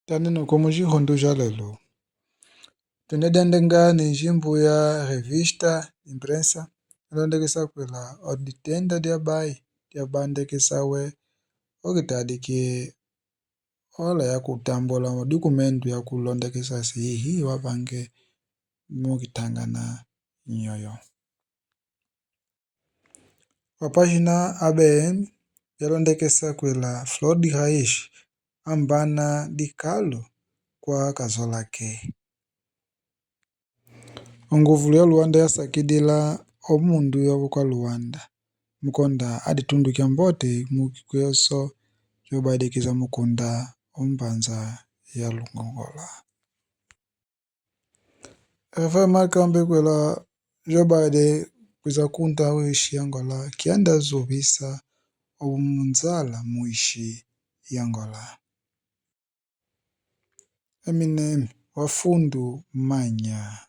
Taneno como xihondo xa lelo, tunedendengani ximbuya revista, imprensa, elondekisa kwela oditenda diabai, diabandekisawe, okitadiki ola ya kutambula dokumento ya kulondekisa sihi wapange mukitangana nyoyo. Wapashina ABM yalondekesa kwela Floyd Haish ambana dikalo kwa kazolake. Onguvu ya Luanda yasakidila omundu yobo kwa Luanda. Mukonda aditundu kia mbote mukikuyoso yobaidikiza mukunda ombanza ya Lungongola. Efa kambe kwela yobaide kwiza kunta wishi Angola kianda zubisa omunzala muishi Angola. Eminem wafundu manya.